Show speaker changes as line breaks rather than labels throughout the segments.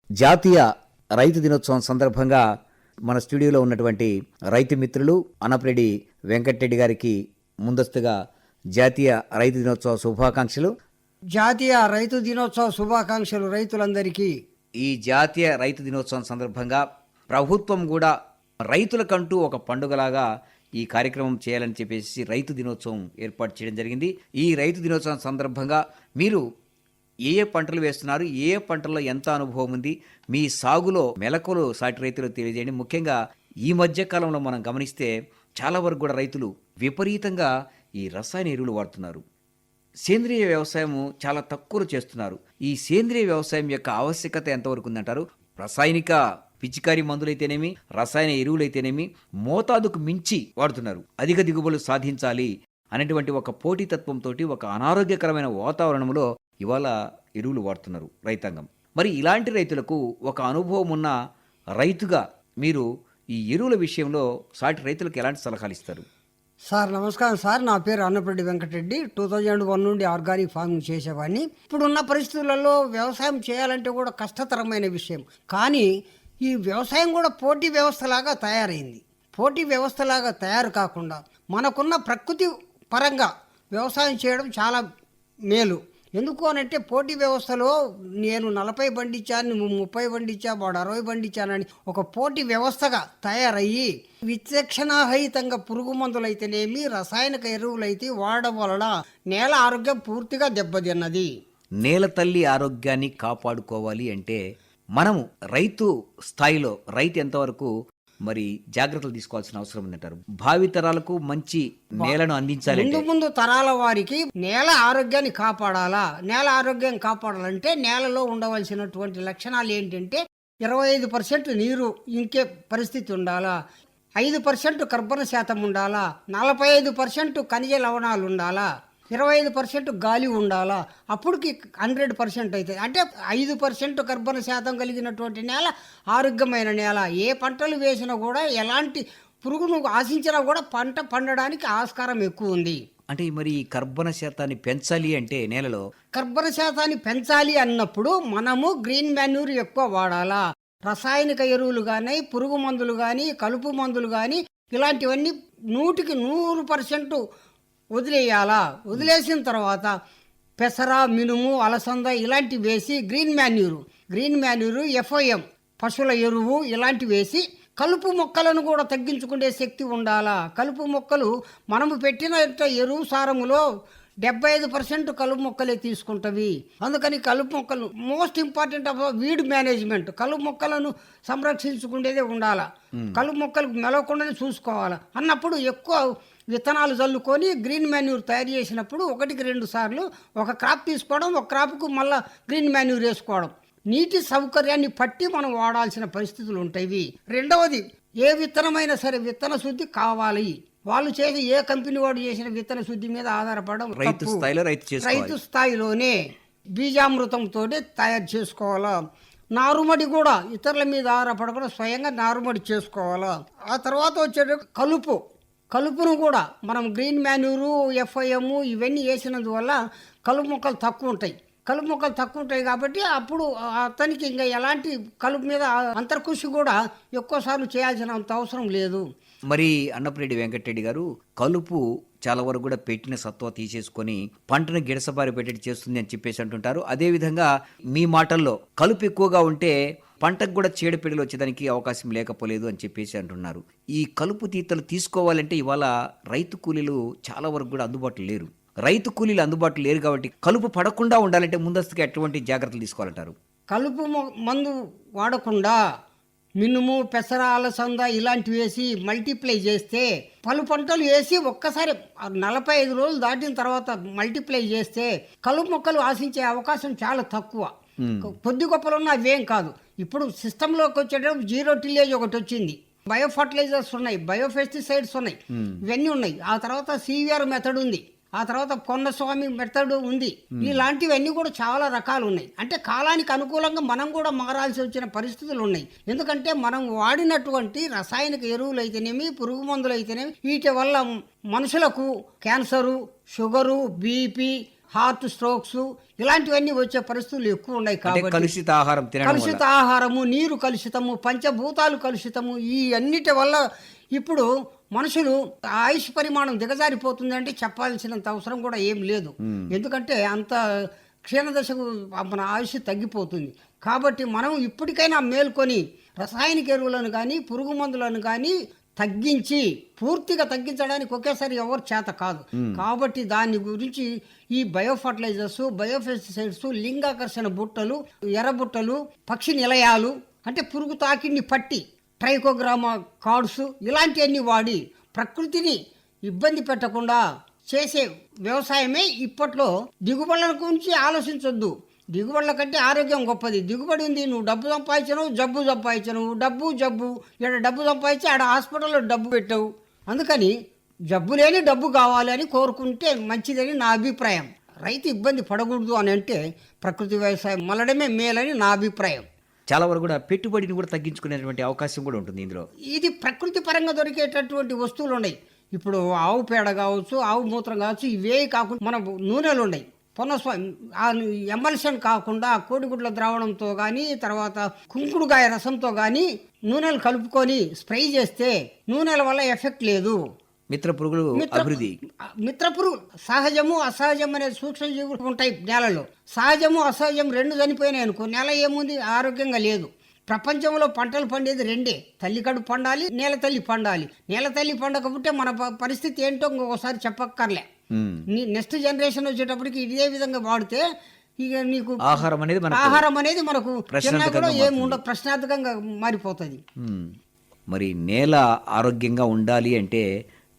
జాతీయ రైతు దినోత్సవం సందర్భంగా మన స్టూడియోలో ఉన్నటువంటి రైతు మిత్రులు అనపరెడ్డి వెంకటరెడ్డి గారికి ముందస్తుగా జాతీయ రైతు దినోత్సవ శుభాకాంక్షలు.
జాతీయ రైతు దినోత్సవ శుభాకాంక్షలు రైతులందరికీ.
ఈ జాతీయ రైతు దినోత్సవం సందర్భంగా ప్రభుత్వం కూడా రైతులకంటూ ఒక పండుగలాగా ఈ కార్యక్రమం చేయాలని చెప్పేసి రైతు దినోత్సవం ఏర్పాటు చేయడం జరిగింది. ఈ రైతు దినోత్సవం సందర్భంగా మీరు ఏ పంటలు వేస్తున్నారు, ఏ పంటల్లో ఎంత అనుభవం ఉంది, మీ సాగులో మెలకువలు సాటి రైతులు తెలియజేయండి. ముఖ్యంగా ఈ మధ్య కాలంలో మనం గమనిస్తే చాలా వరకు కూడా రైతులు విపరీతంగా ఈ రసాయన ఎరువులు వాడుతున్నారు. సేంద్రియ వ్యవసాయం చాలా తక్కువలో చేస్తున్నారు. ఈ సేంద్రియ వ్యవసాయం యొక్క ఆవశ్యకత ఎంతవరకు ఉందంటారు? రాసాయనిక పిచికారీ మందులైతేనేమి, రసాయన ఎరువులైతేనేమి మోతాదుకు మించి వాడుతున్నారు. అధిక దిగుబడులు సాధించాలి అనేటువంటి ఒక పోటీతత్వంతో ఒక అనారోగ్యకరమైన వాతావరణంలో ఇవాళ ఎరువులు వాడుతున్నారు రైతాంగం. మరి ఇలాంటి రైతులకు ఒక అనుభవం ఉన్న రైతుగా మీరు ఈ ఎరువుల విషయంలో సాటి రైతులకు ఎలాంటి సలహాలు ఇస్తారు?
సార్ నమస్కారం సార్, నా పేరు అన్నపరెడ్డి వెంకటరెడ్డి. 2001 నుండి ఆర్గానిక్ ఫార్మింగ్ చేసేవాడిని. ఇప్పుడున్న పరిస్థితులలో వ్యవసాయం చేయాలంటే కూడా కష్టతరమైన విషయం. కానీ ఈ వ్యవసాయం కూడా పోటీ వ్యవస్థలాగా తయారైంది. పోటీ వ్యవస్థలాగా తయారు కాకుండా మనకున్న ప్రకృతి పరంగా వ్యవసాయం చేయడం చాలా మేలు. ఎందుకు అనంటే పోటీ వ్యవస్థలో నేను 40 పండించాను, నువ్వు 30 పండించా, వాడు 60 పండించానని ఒక పోటీ వ్యవస్థగా తయారయ్యి విచక్షణారహితంగా పురుగు మందులైతేనేమి, రసాయనిక ఎరువులైతే వాడడం వలన నేల ఆరోగ్యం పూర్తిగా దెబ్బతిన్నది.
నేల తల్లి ఆరోగ్యాన్ని కాపాడుకోవాలి అంటే మనము రైతు స్థాయిలో రైతు ఎంతవరకు మరి జాగ్రత్తలు తీసుకోవాల్సిన అవసరం ఉందంటారు? భావితరాలకు మంచి నేలను అందించాలి.
ముందు తరాల వారికి నేల ఆరోగ్యాన్ని కాపాడాలా. నేల ఆరోగ్యం కాపాడాలంటే నేలలో ఉండవలసినటువంటి లక్షణాలు ఏంటంటే 25% నీరు ఇంకే పరిస్థితి ఉండాలా, 5% కర్బన శాతం ఉండాలా, 45% ఖనిజ లవణాలు ఉండాలా, 25% గాలి ఉండాలా. అప్పుడుకి 100% అవుతుంది. అంటే 5% కర్బన శాతం కలిగినటువంటి నేల ఆరోగ్యమైన నేల. ఏ పంటలు వేసినా కూడా ఎలాంటి పురుగును ఆశించినా కూడా పంట పండడానికి ఆస్కారం ఎక్కువ ఉంది.
అంటే మరి ఈ కర్బన శాతాన్ని పెంచాలి అంటే నేలలో
కర్బన శాతాన్ని పెంచాలి అన్నప్పుడు మనము గ్రీన్ మాన్యూర్ ఎక్కువ వాడాలా. రసాయనిక ఎరువులు కానీ, పురుగు మందులు కానీ, కలుపు మందులు కానీ ఇలాంటివన్నీ 100% వదిలేయాలా. వదిలేసిన తర్వాత పెసర, మినుము, అలసంద ఇలాంటివి వేసి గ్రీన్ మాన్యూరు, FIM పశువుల ఎరువు ఇలాంటివి వేసి కలుపు మొక్కలను కూడా తగ్గించుకునే శక్తి ఉండాలా. కలుపు మొక్కలు మనము పెట్టిన ఎరువు సారములో 75% కలుపు మొక్కలే తీసుకుంటవి. అందుకని కలుపు మొక్కలు most important of weed management. కలుపు మొక్కలను సంరక్షించుకునేదే ఉండాలా. కలుపు మొక్కలు మెలవకుండానే చూసుకోవాలా. అన్నప్పుడు ఎక్కువ విత్తనాలు చల్లుకొని గ్రీన్ మాన్యూర్ తయారు చేసినప్పుడు 1కి 2 సార్లు ఒక క్రాప్ తీసుకోవడం, ఒక క్రాప్కు మళ్ళీ గ్రీన్ మాన్యూర్ వేసుకోవడం. నీటి సౌకర్యాన్ని పట్టి మనం వాడాల్సిన పరిస్థితులు ఉంటాయి. రెండవది, ఏ విత్తనమైనా సరే విత్తన శుద్ధి కావాలి. వాళ్ళు చేసి ఏ కంపెనీ వాడు చేసిన విత్తన శుద్ధి మీద ఆధారపడడం రైతు స్థాయిలోనే బీజామృతంతో తయారు చేసుకోవాలా. నారుమడి కూడా ఇతరుల మీద ఆధారపడకుండా స్వయంగా నారుమడి చేసుకోవాలా. ఆ తర్వాత వచ్చే కలుపును కూడా మనం గ్రీన్ మాన్యూరు, FIM ఇవన్నీ వేసినందువల్ల కలుపు మొక్కలు తక్కువ ఉంటాయి కాబట్టి అప్పుడు అతనికి ఇంకా ఎలాంటి కలుపు మీద అంతర్కృషి కూడా ఎక్కువ సార్లు చేయాల్సినంత అవసరం లేదు.
మరి అన్నపరెడ్డి వెంకటరెడ్డి గారు, కలుపు చాలా వరకు కూడా పెట్టిన సత్వ తీసేసుకొని పంటను గిడసబారి పెట్టేటి చేస్తుంది అని చెప్పేసి అంటుంటారు. అదేవిధంగా మీ మాటల్లో కలుపు ఎక్కువగా ఉంటే పంటకు కూడా చీడపీడలు వచ్చేదానికి అవకాశం లేకపోలేదు అని చెప్పేసి అంటున్నారు. ఈ కలుపు తీతలు తీసుకోవాలంటే ఇవాళ రైతు కూలీలు చాలా వరకు కూడా అందుబాటులో లేరు కాబట్టి కలుపు పడకుండా ఉండాలంటే ముందస్తుగా ఎటువంటి జాగ్రత్తలు తీసుకోవాలంటారు?
కలుపు మందు వాడకుండా మినుము, పెసర, అలసంద ఇలాంటివి వేసి మల్టిప్లై చేస్తే పలు పంటలు వేసి ఒక్కసారి 45 రోజులు దాటిన తర్వాత మల్టిప్లై చేస్తే కలుపు మొక్కలు ఆశించే అవకాశం చాలా తక్కువ. కొద్ది గొప్పలు అవేం కాదు. ఇప్పుడు సిస్టంలోకి వచ్చేటప్పుడు 0 టిల్లేజ్ ఒకటి వచ్చింది, బయో ఫర్టిలైజర్స్ ఉన్నాయి, బయో పెస్టిసైడ్స్ ఉన్నాయి, ఇవన్నీ ఉన్నాయి. ఆ తర్వాత CVR మెథడ్ ఉంది, ఆ తర్వాత కొన్నస్వామి మెథడ్ ఉంది. ఇలాంటివన్నీ కూడా చాలా రకాలు ఉన్నాయి. అంటే కాలానికి అనుకూలంగా మనం కూడా మారాల్సి వచ్చిన పరిస్థితులు ఉన్నాయి. ఎందుకంటే మనం వాడినటువంటి రసాయనిక ఎరువులు అయితేనేమి, పురుగు మందులు అయితేనేమి వీటి వల్ల మనుషులకు cancer, sugar, BP, heart strokes ఇలాంటివన్నీ వచ్చే పరిస్థితులు ఎక్కువ ఉన్నాయి.
అంటే
కాబట్టి
కలుషిత ఆహారం తినడం వల్ల.
కలుషిత ఆహారము, నీరు కలుషితము, పంచభూతాలు కలుషితము, ఈ అన్నిటి వల్ల ఇప్పుడు మనుషులు ఆయుష్ పరిమాణం దిగజారిపోతుందంటే చెప్పాల్సినంత అవసరం కూడా ఏం లేదు. ఎందుకంటే అంత క్షీణదశకు మన ఆయుష్ తగ్గిపోతుంది. కాబట్టి మనం ఇప్పటికైనా మేల్కొని రసాయనిక ఎరువులను కానీ పురుగు మందులను కానీ తగ్గించి, పూర్తిగా తగ్గించడానికి ఒకేసారి ఎవరు చేత కాదు. కాబట్టి దాని గురించి ఈ బయో ఫర్టిలైజర్స్, బయోపెస్టిసైడ్స్, లింగాకర్షణ బుట్టలు, ఎర్ర బుట్టలు, పక్షి నిలయాలు అంటే పురుగు తాకిడిని పట్టి ట్రైకోగ్రామా కార్డ్స్ ఇలాంటివన్నీ వాడి ప్రకృతిని ఇబ్బంది పెట్టకుండా చేసే వ్యవసాయమే ఇప్పట్లో. దిగుబడుల గురించి ఆలోచించొద్దు. దిగుబడుల కంటే ఆరోగ్యం గొప్పది. దిగుబడి ఉంది, నువ్వు డబ్బు సంపాదించను, జబ్బు సంపాదించను, జబ్బు ఇక్కడ డబ్బు సంపాదించి ఆడ హాస్పిటల్లో డబ్బు పెట్టావు. అందుకని జబ్బు లేని డబ్బు కావాలి అని కోరుకుంటే మంచిదని నా అభిప్రాయం. రైతు ఇబ్బంది పడకూడదు అని అంటే ప్రకృతి వ్యవసాయం మలడమే మేలని నా అభిప్రాయం.
చాలా వరకు కూడా పెట్టుబడిని కూడా తగ్గించుకునేటువంటి అవకాశం కూడా ఉంటుంది ఇందులో.
ఇది ప్రకృతి పరంగా దొరికేటటువంటి వస్తువులు ఉన్నాయి. ఇప్పుడు ఆవు పేడ కావచ్చు, ఆవు మూత్రం కావచ్చు, ఇవే కాకుండా మన నూనెలు ఉన్నాయి. ఎమల్షన్ కాకుండా కోడిగుడ్ల ద్రావణంతో కానీ, తర్వాత కుంకుడుకాయ రసంతో కానీ నూనెలు కలుపుకొని స్ప్రే చేస్తే నూనెల వల్ల ఎఫెక్ట్ లేదు.
మిత్ర పురుగులు అభివృద్ధి.
మిత్ర పురుగు సహజము అసహజం అనే సూక్ష్మజీవులు ఉంటాయి నేలలో. సహజము అసహజం రెండు చనిపోయినాయి అనుకో, నేల ఏముంది, ఆరోగ్యంగా లేదు. ప్రపంచంలో పంటలు పండేది రెండే, తల్లి కడుపు పండాలి, నేల తల్లి పండాలి. నేల తల్లి పండకపోతే మన పరిస్థితి ఏంటో ఇంకొకసారి చెప్పక్కర్లే. నెక్స్ట్ జనరేషన్ వచ్చేటప్పటికి ఇదే విధంగా వాడితే ఇక నీకు ఆహారం అనేది మనకు ప్రశ్నార్థకంగా మారిపోతుంది.
మరి నేల ఆరోగ్యంగా ఉండాలి అంటే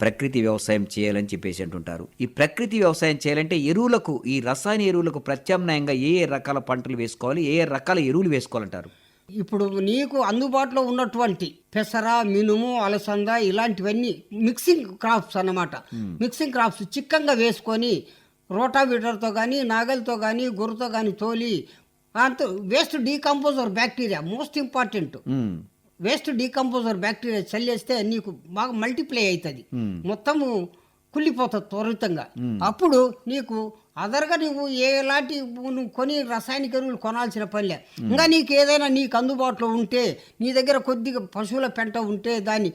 ప్రకృతి వ్యవసాయం చేయాలని చెప్పేసి అంటుంటారు. ఈ ప్రకృతి వ్యవసాయం చేయాలంటే ఎరువులకు, ఈ రసాయన ఎరువులకు ప్రత్యామ్నాయంగా ఏ ఏ రకాల పంటలు వేసుకోవాలి, ఏ ఏ రకాల ఎరువులు వేసుకోవాలంటారు?
ఇప్పుడు నీకు అందుబాటులో ఉన్నటువంటి పెసర, మినుము, అలసంద ఇలాంటివన్నీ మిక్సింగ్ క్రాప్స్ అన్నమాట. మిక్సింగ్ క్రాప్స్ చిక్కంగా వేసుకొని రోటావీటర్తో కానీ, నాగలితో కానీ, గొర్రెతో కానీ తోలి అంత waste decomposer bacteria most important. Waste decomposer bacteria చల్లేస్తే నీకు బాగా మల్టిప్లై అవుతుంది, మొత్తము కుళ్ళిపోతుంది త్వరితంగా. అప్పుడు నీకు అదర్గా నువ్వు ఎలాంటి నువ్వు కొని రసాయనిక ఎరువులు కొనాల్సిన పనిలే. ఇంకా నీకు ఏదైనా నీకు అందుబాటులో ఉంటే, నీ దగ్గర కొద్దిగా పశువుల పెంట ఉంటే దాన్ని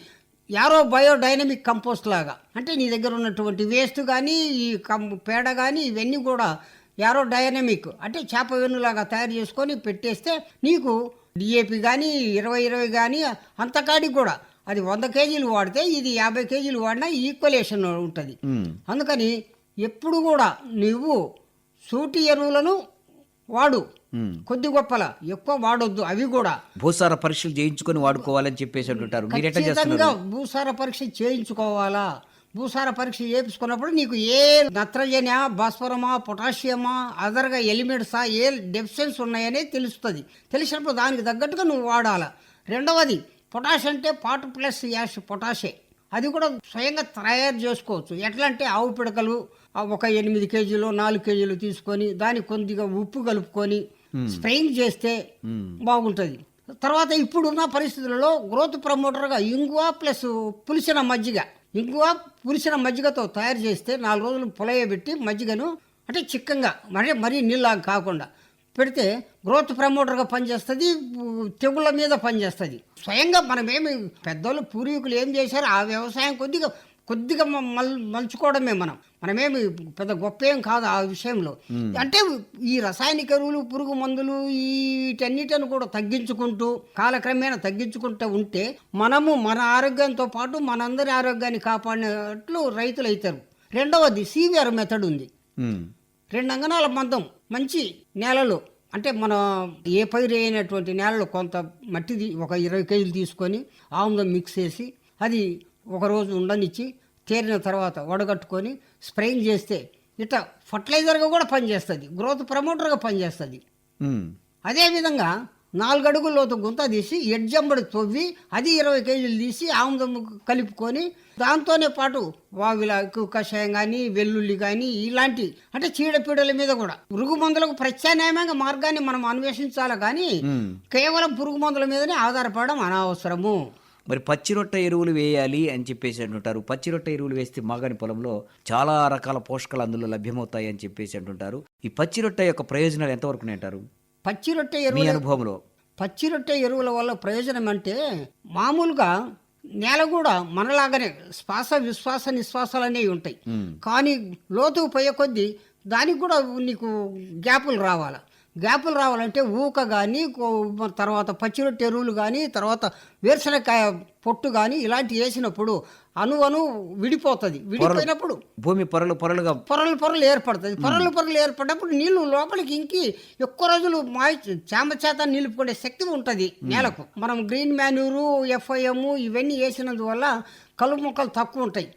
యారో బయోడైనమిక్ కంపోస్ట్ లాగా, అంటే నీ దగ్గర ఉన్నటువంటి వేస్ట్ కానీ, ఈ పేడ కానీ ఇవన్నీ కూడా యారో డైనమిక్ అంటే చేప వెన్నులాగా తయారు చేసుకొని పెట్టేస్తే నీకు డిఏపి కానీ 20-20 కానీ అంతకాడికి కూడా అది 100 కేజీలు వాడితే ఇది 50 కేజీలు వాడినా ఈక్వలేషన్ ఉంటుంది. అందుకని ఎప్పుడు కూడా నువ్వు సూటి ఎరువులను వాడు, కొద్ది గొప్పల ఎక్కువ వాడొద్దు. అవి కూడా
భూసార పరీక్షలు చేయించుకొని వాడుకోవాలని చెప్పేసి అంటుంటారు.
ఖచ్చితంగా భూసార పరీక్ష చేయించుకోవాలా. భూసార పరీక్ష చేయించుకున్నప్పుడు నీకు ఏ నత్రజని, భాస్వరమా, పొటాషియమా, అదర్గా ఎలిమెంట్సా, ఏ డెఫిషియన్స్ ఉన్నాయనే తెలుస్తుంది. తెలిసినప్పుడు దానికి తగ్గట్టుగా నువ్వు వాడాలా. రెండవది పొటాష్ అంటే పాటు ప్లస్ యాష్ పొటాషే, అది కూడా స్వయంగా తయారు చేసుకోవచ్చు. ఎట్లా అంటే ఆవు పిడకలు ఒక 8 కేజీలు 4 కేజీలు తీసుకొని దానికి కొద్దిగా ఉప్పు కలుపుకొని స్ప్రేయింగ్ చేస్తే బాగుంటుంది. తర్వాత ఇప్పుడున్న పరిస్థితులలో గ్రోత్ ప్రమోటర్గా ఇంగువ ప్లస్ పులిసిన మజ్జిగ, ఇంగువ పులిసిన మజ్జిగతో తయారు చేస్తే 4 రోజులు పొలయబెట్టి మజ్జిగను అంటే చిక్కంగా మరీ నీళ్ళగా కాకుండా పెడితే గ్రోత్ ప్రమోటర్గా పనిచేస్తుంది, తెగుళ్ళ మీద పనిచేస్తుంది. స్వయంగా మనమేమి పెద్దోళ్ళు పూర్వీకులు ఏం చేశారు ఆ వ్యవసాయం కొద్దిగా మలుచుకోవడమే. మనమేమి పెద్ద గొప్ప ఏం కాదు ఆ విషయంలో. అంటే ఈ రసాయనిక ఎరువులు, పురుగు మందులు వీటన్నిటిని కూడా తగ్గించుకుంటూ కాలక్రమేణా తగ్గించుకుంటూ ఉంటే మనము మన ఆరోగ్యంతో పాటు మనందరి ఆరోగ్యాన్ని కాపాడినట్లు రైతులు అవుతారు. రెండవది సీవియర్ మెథడ్ ఉంది. 2 అంగనాల మందం మంచి నేలలో, అంటే మన ఏ పైరు అయినటువంటి నేలలో కొంత మట్టిది ఒక 20 కేజీలు తీసుకొని ఆముదం మిక్స్ చేసి అది ఒకరోజు ఉండనిచ్చి తేరిన తర్వాత వడగట్టుకొని స్ప్రేయింగ్ చేస్తే ఇట్లా ఫర్టిలైజర్గా కూడా పనిచేస్తుంది, గ్రోత్ ప్రమోటర్గా పనిచేస్తుంది. అదేవిధంగా 4 అడుగుల లోతు గుంత తీసి ఎడ్జంబడి తవ్వి అది 20 కేజీలు తీసి ఆముదం కలుపుకొని దాంతోనే పాటు వావిలాకు కషాయం కానీ, వెల్లుల్లి కానీ ఇలాంటి అంటే చీడపీడల మీద కూడా పురుగు మందులకు ప్రత్యామ్నాయంగా మార్గాన్ని మనం అన్వేషించాలి. కానీ కేవలం పురుగు మందుల మీదనే ఆధారపడడం అనవసరము.
మరి పచ్చి రొట్టె ఎరువులు వేయాలి అని చెప్పేసి అంటుంటారు. పచ్చి రొట్టె ఎరువులు వేస్తే మాగాని పొలంలో చాలా రకాల పోషకాలు అందులో లభ్యమవుతాయి అని చెప్పేసి అంటుంటారు. ఈ పచ్చి రొట్టె యొక్క ప్రయోజనాలు ఎంతవరకు అంటారు
పచ్చి రొట్టె
మీ
ఎరువులు
అనుభవంలో?
పచ్చి రొట్టె ఎరువుల వల్ల ప్రయోజనం అంటే మామూలుగా నేల కూడా మనలాగానే విశ్వాస నిశ్వాసాలు అనేవి ఉంటాయి. కానీ లోతుకు పోయే కొద్దీ దానికి కూడా నీకు గ్యాపులు రావాలంటే ఊక కానీ తర్వాత పచ్చి రొట్టె ఎరువులు కానీ తర్వాత వేరుశనగకాయ పొట్టు కానీ ఇలాంటివి వేసినప్పుడు అణు విడిపోతుంది. విడిపోయినప్పుడు
భూమి పొరలుగా
పొరలు ఏర్పడుతుంది. పొరలు ఏర్పడినప్పుడు నీళ్లు లోపలికి ఇంకి ఎక్కువ రోజులు చామ చేత నిలుపుకునే శక్తి ఉంటుంది నేలకు. మనం గ్రీన్ మాన్యూరు, FIM ఇవన్నీ వేసినందువల్ల కలుపు మొక్కలు తక్కువ ఉంటాయి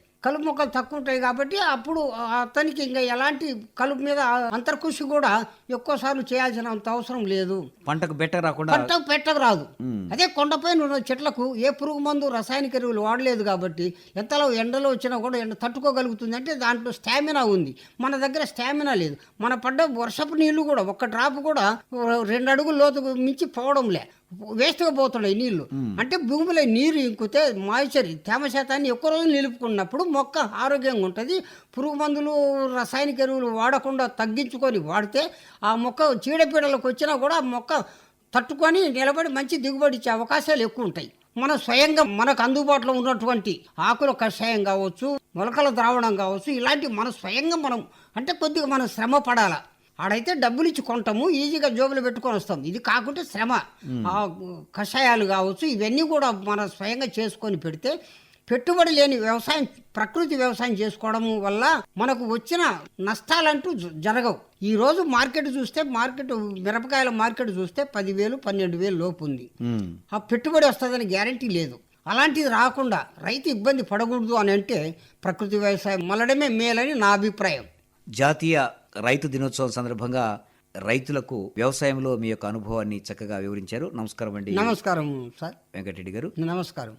కాబట్టి అప్పుడు అతనికి ఇంకా ఎలాంటి కలుపు మీద అంతర్కృషి కూడా ఎక్కువ సార్లు చేయాల్సినంత అవసరం లేదు.
పంటకు
పెట్టకు రాదు. అదే కొండపైన ఉన్న చెట్లకు ఏ పురుగు మందు రసాయనిక ఎరువులు వాడలేదు కాబట్టి ఎంతలో ఎండలో వచ్చినా కూడా ఎండ తట్టుకోగలుగుతుంది. అంటే దాంట్లో స్టామినా ఉంది. మన దగ్గర స్టామినా లేదు. మన పడ్డ వర్షపు నీళ్లు కూడా ఒక్క డ్రాప్ కూడా 2 అడుగుల లోతుకు మించి పోవడం లే, వేస్ట్గా పోతున్నాయి నీళ్లు. అంటే భూమిలో నీరు ఇంకితే తేమ శాతాన్ని ఎక్కువ రోజులు నిలుపుకున్నప్పుడు మొక్క ఆరోగ్యంగా ఉంటుంది. పురుగు మందులు రసాయనిక ఎరువులు వాడకుండా తగ్గించుకొని వాడితే ఆ మొక్క చీడపీడలకు వచ్చినా కూడా ఆ మొక్క తట్టుకొని నిలబడి మంచి దిగుబడి ఇచ్చే అవకాశాలు ఎక్కువ ఉంటాయి. మనం స్వయంగా మనకు అందుబాటులో ఉన్నటువంటి ఆకుల కషాయం కావచ్చు, మొలకల ద్రావణం కావచ్చు, ఇలాంటి మనం స్వయంగా అంటే కొద్దిగా మనం శ్రమ పడాలా. ఆడైతే డబ్బులు ఇచ్చి కొంటాము, ఈజీగా జోబులు పెట్టుకొని వస్తాం. ఇది కాకుంటే శ్రమ. ఆ కషాయాలు కావచ్చు ఇవన్నీ కూడా మనం స్వయంగా చేసుకొని పెడితే పెట్టుబడి లేని వ్యవసాయం, ప్రకృతి వ్యవసాయం చేసుకోవడం వల్ల మనకు వచ్చిన నష్టాలంటూ జరగవు. ఈరోజు మిరపకాయల మార్కెట్ చూస్తే 10,000, 12,000 లోపు ఉంది. ఆ పెట్టుబడి వస్తుందని గ్యారంటీ లేదు. అలాంటిది రాకుండా రైతు ఇబ్బంది పడకూడదు అని అంటే ప్రకృతి వ్యవసాయం మలడమే మేలని నా అభిప్రాయం.
జాతీయ రైతు దినోత్సవం సందర్భంగా రైతులకు వ్యవసాయంలో మీ యొక్క అనుభవాన్ని చక్కగా వివరించారు. నమస్కారం అండి.
నమస్కారం సార్
వెంకటరెడ్డి గారు.
నమస్కారం.